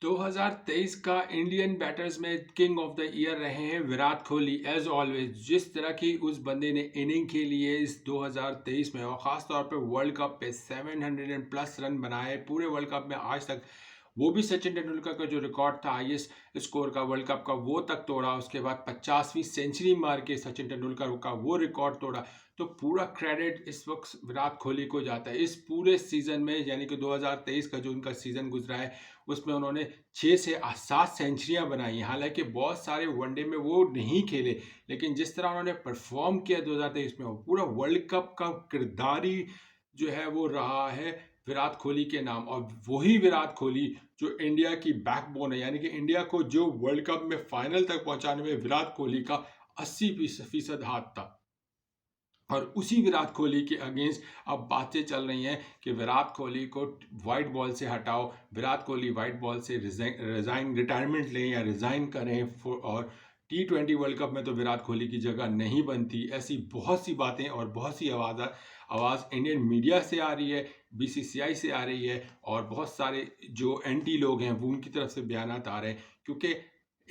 2023 का Indian batters में king of the year रहे हैं विराट कोहली एज ऑलवेज। जिस तरह की उस बंदे ने इनिंग खेली है इस 2023 में और ख़ास तौर पे वर्ल्ड कप पे 700 प्लस रन बनाए पूरे वर्ल्ड कप में आज तक। वो भी सचिन तेंदुलकर का जो रिकॉर्ड था हाईएस्ट स्कोर का वर्ल्ड कप का वो तक तोड़ा। उसके बाद 50वीं सेंचुरी मार के सचिन तेंदुलकर का वो रिकॉर्ड तोड़ा। तो पूरा क्रेडिट इस वक्त विराट कोहली को जाता है इस पूरे सीजन में, यानी कि 2023 का जो उनका सीजन गुजरा है उसमें उन्होंने 6 से 7 सेंचुरियां बनाई हैं। हालांकि बहुत सारे वनडे में वो नहीं खेले, लेकिन जिस तरह उन्होंने परफॉर्म किया 2023 में, वो पूरा वर्ल्ड कप का किरदारी जो है वो रहा है विराट कोहली के नाम। और वही विराट कोहली जो इंडिया की बैकबोन है, यानी कि इंडिया को जो वर्ल्ड कप में फाइनल तक पहुंचाने में विराट कोहली का 80% हाथ था। और उसी विराट कोहली के अगेंस्ट अब बातें चल रही हैं कि विराट कोहली को वाइट बॉल से हटाओ, विराट कोहली वाइट बॉल से रिजाइन रिटायरमेंट लें या रिजाइन करें। और T20 वर्ल्ड कप में तो विराट कोहली की जगह नहीं बनती। ऐसी बहुत सी बातें और बहुत सी आवाज़ इंडियन मीडिया से आ रही है, BCCI से आ रही है, और बहुत सारे जो एंटी लोग हैं वो उनकी तरफ से बयानात आ रहे हैं। क्योंकि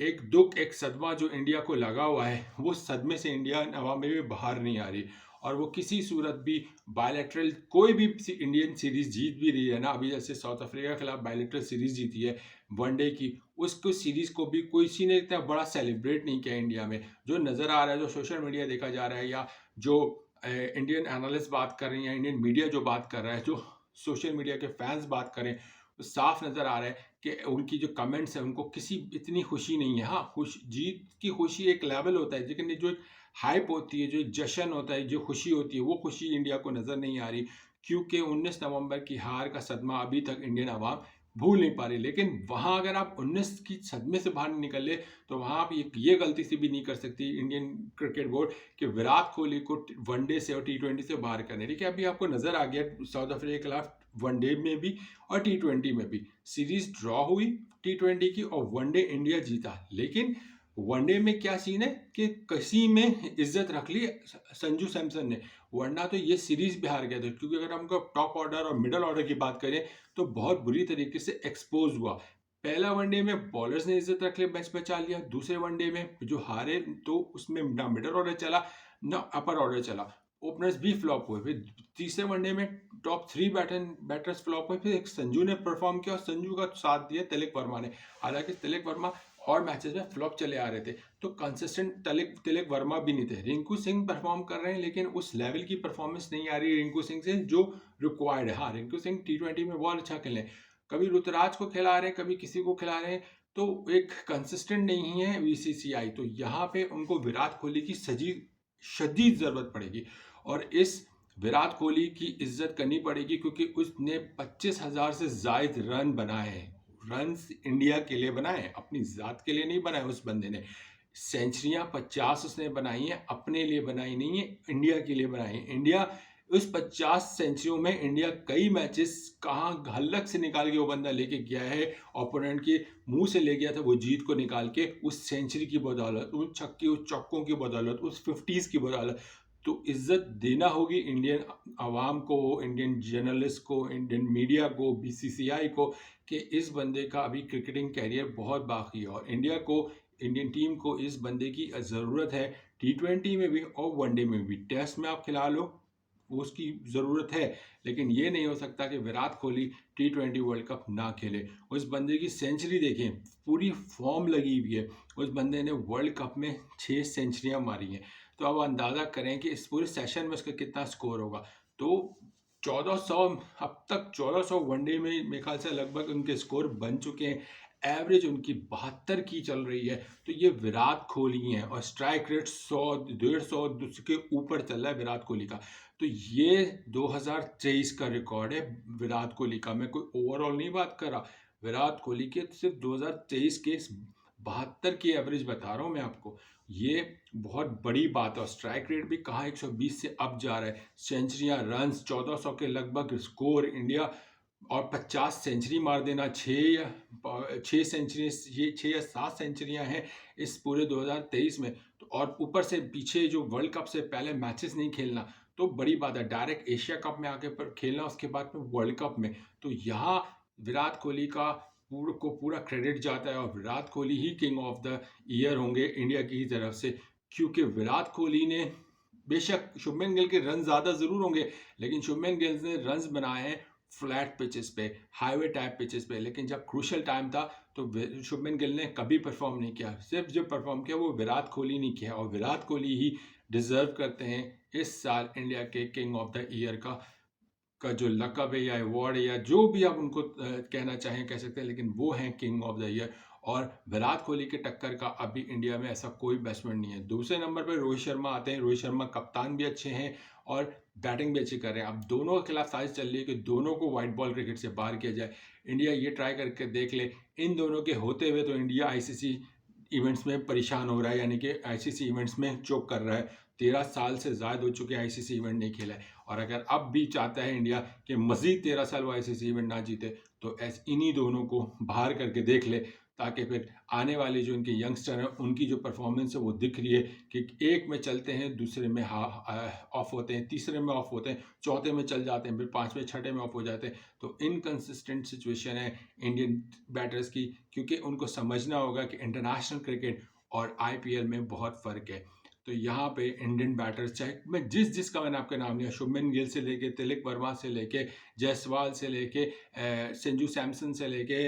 एक दुख, एक सदमा जो इंडिया को लगा हुआ है, वो सदमे से इंडिया अवामी में बाहर नहीं आ रही। और वो किसी सूरत भी बायलैटरल कोई भी इंडियन सीरीज जीत भी रही है ना, अभी जैसे साउथ अफ्रीका के खिलाफ बायलैटरल सीरीज जीती है वनडे की, उसको सीरीज को भी कोई सी ने इतना बड़ा सेलिब्रेट नहीं किया इंडिया में। जो नज़र आ रहा है, जो सोशल मीडिया देखा जा रहा है, या जो इंडियन एनालिस्ट बात कर रहे हैं, इंडियन मीडिया जो बात कर रहा है, जो सोशल मीडिया के फैंस बात करें, तो साफ नज़र आ रहा है कि उनकी जो कमेंट्स है उनको किसी इतनी खुशी नहीं है। हाँ, जीत की खुशी एक लेवल होता है, लेकिन जो हाइप होती है, जो जश्न होता है, जो खुशी होती है, वो खुशी इंडिया को नज़र नहीं आ रही। क्योंकि 19 नवंबर की हार का सदमा अभी तक इंडियन अवाम भूल नहीं पा रही। लेकिन वहाँ अगर आप 19 की सदमे से बाहर निकले तो वहाँ आप ये गलती से भी नहीं कर सकती इंडियन क्रिकेट बोर्ड कि विराट कोहली को वनडे से और T20 से बाहर करने। देखिए, अभी आपको नज़र आ गया साउथ अफ्रीका के खिलाफ वनडे में भी और T20 में भी सीरीज ड्रॉ हुई T20 की, और वनडे इंडिया जीता। लेकिन वनडे में क्या सीन है कि किसी में इज्जत रख ली संजू सैमसन ने, वरना तो ये सीरीज भी हार गए थे। क्योंकि अगर हमको टॉप ऑर्डर और मिडल ऑर्डर की बात करें तो बहुत बुरी तरीके से एक्सपोज हुआ। पहला वनडे में बॉलर्स ने इज्जत रख ली, मैच बचा लिया। दूसरे वनडे में जो हारे तो उसमें ना मिडल ऑर्डर चला ना अपर ऑर्डर चला, ओपनर्स भी फ्लॉप हुए। फिर तीसरे वनडे में टॉप 3 बैटर्स फ्लॉप हुए। फिर एक संजू ने परफॉर्म किया और संजू का साथ दिया तिलक वर्मा ने। हालांकि तिलक वर्मा और मैचेस में फ्लॉप चले आ रहे थे, तो कंसिस्टेंट तिलक वर्मा भी नहीं थे। रिंकू सिंह परफॉर्म कर रहे हैं, लेकिन उस लेवल की परफॉर्मेंस नहीं आ रही है रिंकू सिंह से जो रिक्वायर्ड है। हाँ, रिंकू सिंह T20 में बहुत अच्छा खेले, कभी ऋतुराज को खिला रहे हैं, कभी किसी को खिला रहे हैं, तो एक कंसिस्टेंट नहीं है BCCI। तो यहाँ पे उनको विराट कोहली की शदीद ज़रूरत पड़ेगी, और इस विराट कोहली की इज्जत करनी पड़ेगी, क्योंकि उसने 25,000 से जायद रन बनाए हैं। रन्स इंडिया के लिए बनाए, अपनी ज़ात के लिए नहीं बनाए। उस बंदे ने सेंचुरियां 50 उसने बनाई हैं, अपने लिए बनाई नहीं है, इंडिया के लिए बनाई है। इंडिया उस 50 सेंचुरियों में इंडिया कई मैचेस कहाँ हल्लक से निकाल के वो बंदा लेके गया है, ओपोनेंट के मुंह से ले गया था वो जीत को निकाल के, उस सेंचुरी की बदौलत, उस छक्के उस चौकों की बदौलत, उस 50s की बदौलत। तो इज्जत देना होगी इंडियन आवाम को, इंडियन जर्नलिस्ट को, इंडियन मीडिया को, BCCI को, कि इस बंदे का अभी क्रिकेटिंग कैरियर बहुत बाकी है। और इंडियन टीम को इस बंदे की ज़रूरत है, T20 में भी और वनडे में भी। टेस्ट में आप खिला लो, उसकी ज़रूरत है, लेकिन ये नहीं हो सकता कि Virat Kohli T20 world cup ना खेले। उस बंदे की सेंचुरी देखें, पूरी फॉर्म लगी हुई है। उस बंदे ने वर्ल्ड कप में 6 सेंचुरियां मारी हैं। तो अब अंदाज़ा करें कि इस पूरे सेशन में उसका कितना स्कोर होगा। तो 1400, अब तक 1400 वनडे में मेरे ख्याल से लगभग उनके स्कोर बन चुके हैं। एवरेज उनकी 72 की चल रही है। तो ये विराट कोहली हैं, और स्ट्राइक रेट 100 150 के ऊपर चल रहा है विराट कोहली का। तो ये 2023 का रिकॉर्ड है विराट कोहली का। मैं कोई ओवरऑल नहीं बात कर रहा, विराट कोहली के सिर्फ 2023 के 72 की एवरेज बता रहा हूँ मैं आपको। ये बहुत बड़ी बात है। और स्ट्राइक रेट भी कहाँ 120 से अब जा रहा है। सेंचुरियां, रन्स 1400 के लगभग स्कोर इंडिया, और 50 सेंचुरी मार देना, 6 सेंचुरी, ये 6 या 7 सेंचुरियां हैं इस पूरे 2023 में। तो और ऊपर से पीछे जो वर्ल्ड कप से पहले मैचेस नहीं खेलना, तो बड़ी बात है। डायरेक्ट एशिया कप में आके पर खेलना, उसके बाद में वर्ल्ड कप में। तो यहाँ विराट कोहली का पूरा क्रेडिट जाता है और विराट कोहली ही किंग ऑफ द ईयर होंगे इंडिया की तरफ से, क्योंकि विराट कोहली ने, बेशक शुभमन गिल के रन ज़्यादा ज़रूर होंगे, लेकिन शुभमन गिल ने रन्स बनाए हैं फ्लैट पिचेस पे, हाईवे टाइप पिचेस पे, लेकिन जब क्रूशल टाइम था तो शुभमन गिल ने कभी परफॉर्म नहीं किया। सिर्फ जो परफॉर्म किया वो विराट कोहली ने किया, और विराट कोहली ही डिजर्व करते हैं इस साल इंडिया के किंग ऑफ द ईयर का जो लकब है या अवार्ड है या जो भी आप उनको कहना चाहें कह सकते हैं, लेकिन वो हैं किंग ऑफ द ईयर। और विराट कोहली के टक्कर का अभी इंडिया में ऐसा कोई बैट्समैन नहीं है। दूसरे नंबर पर रोहित शर्मा आते हैं। रोहित शर्मा कप्तान भी अच्छे हैं और बैटिंग भी अच्छी कर रहे हैं। अब दोनों के खिलाफ साजिश चल रही है कि दोनों को वाइट बॉल क्रिकेट से बाहर किया जाए। इंडिया ये ट्राई करके देख ले, इन दोनों के होते हुए तो इंडिया आईसीसी इवेंट्स में परेशान हो रहा है, यानी कि आईसीसी इवेंट्स में चोक कर रहा है। 13 साल से ज़्यादा हो चुके हैं आईसीसी इवेंट नहीं खेला है, और अगर अब भी चाहता है इंडिया कि मज़ीद 13 साल वो आईसीसी इवेंट ना जीते, तो इन्हीं दोनों को बाहर करके देख ले, ताकि फिर आने वाले जो इनके यंगस्टर हैं उनकी जो परफॉर्मेंस है वो दिख रही है कि एक में चलते हैं, दूसरे में ऑफ होते हैं, तीसरे में ऑफ होते हैं, चौथे में चल जाते हैं, फिर पाँचवें छठे में ऑफ हो जाते हैं। तो इनकंसिस्टेंट सिचुएशन है इंडियन बैटर्स की, क्योंकि उनको समझना होगा कि इंटरनेशनल क्रिकेट और आईपीएल में बहुत फ़र्क है। तो यहाँ पे इंडियन बैटर्स, चाहे मैं जिसका मैंने आपका नाम लिया, शुभमन गिल से लेके तिलक वर्मा से लेके जायसवाल से लेके संजू सैमसन से लेके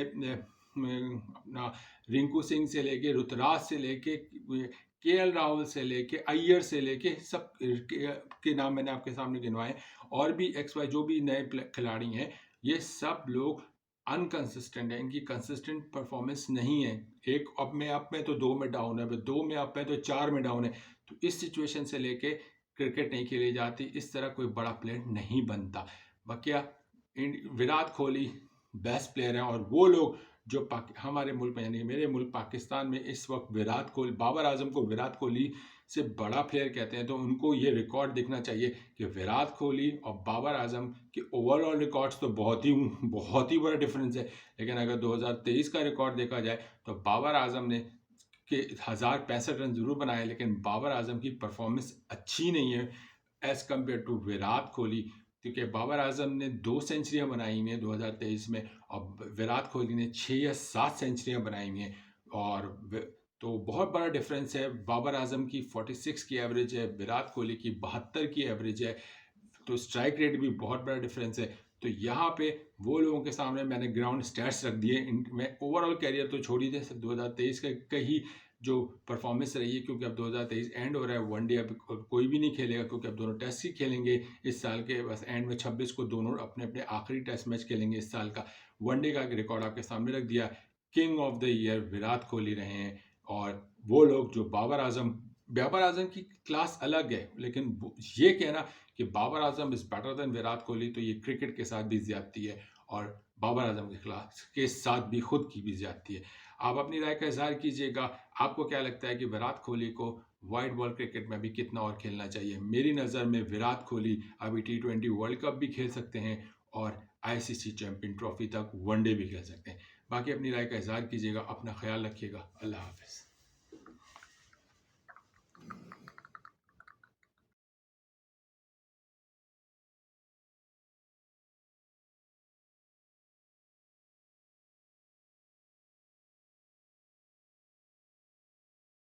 अपना रिंकू सिंह से लेके ऋतुराज से लेके केएल राहुल से लेके अय्यर से लेके सब के नाम मैंने आपके सामने गिनवाए, और भी एक्स वाई जो भी नए खिलाड़ी हैं, ये सब लोग अनकंसिस्टेंट है, इनकी कंसिस्टेंट परफॉर्मेंस नहीं है। एक अप में तो 2 में डाउन है, 2 में अप है तो 4 में डाउन है। तो इस सिचुएशन से लेके क्रिकेट नहीं खेली जाती, इस तरह कोई बड़ा प्लेयर नहीं बनता। बाकिया विराट कोहली बेस्ट प्लेयर हैं, और वो लोग जो हमारे मुल्क में, यानी मेरे मुल्क पाकिस्तान में इस वक्त विराट कोहली, बाबर आजम को विराट कोहली से बड़ा प्लेयर कहते हैं, तो उनको ये रिकॉर्ड देखना चाहिए कि विराट कोहली और बाबर आजम के ओवरऑल रिकॉर्ड्स तो बहुत ही बड़ा डिफरेंस है। लेकिन अगर 2023 का रिकॉर्ड देखा जाए तो बाबर आजम ने के 1065 रन जरूर बनाए, लेकिन बाबर आजम की परफॉर्मेंस अच्छी नहीं है as compare to Virat Kohli, क्योंकि बाबर आजम ने 2 सेंचुरियाँ बनाई हुई हैं 2023 में, और विराट कोहली ने 6 या 7 सेंचुरियाँ बनाई हुई हैं। और तो बहुत बड़ा डिफरेंस है। बाबर आजम की 46 की एवरेज है, विराट कोहली की 72 की एवरेज है, तो स्ट्राइक रेट भी बहुत बड़ा डिफरेंस है। तो यहाँ पे वो लोगों के सामने मैंने ग्राउंड स्टैट्स रख दिए। मैं ओवरऑल कैरियर तो छोड़ ही दे, 2023 का ही जो परफॉर्मेंस रही है, क्योंकि अब 2023 एंड हो रहा है, वनडे अब कोई भी नहीं खेलेगा, क्योंकि अब दोनों टेस्ट ही खेलेंगे इस साल के। बस एंड में 26 को दोनों अपने अपने आखिरी टेस्ट मैच खेलेंगे इस साल का। वनडे का रिकॉर्ड आपके सामने रख दिया। King of the year Virat Kohli रहे हैं, और वो लोग जो बाबर आजम की क्लास अलग है, लेकिन ये कहना कि Babar Azam is better than Virat Kohli, तो ये क्रिकेट के साथ भी ज्यादती है, और बाबर आजम के खिलाफ के साथ भी खुद की भी ज्यादती है। आप अपनी राय का इजहार कीजिएगा। आपको क्या लगता है कि विराट कोहली को वाइट बॉल क्रिकेट में भी कितना और खेलना चाहिए? मेरी नज़र में विराट कोहली अभी T20 वर्ल्ड कप भी खेल सकते हैं, और आईसीसी चैंपियन ट्रॉफी तक वनडे भी खेल सकते हैं। बाकी अपनी राय का इजहार कीजिएगा। अपना ख्याल रखिएगा। अल्लाह हाफिज़।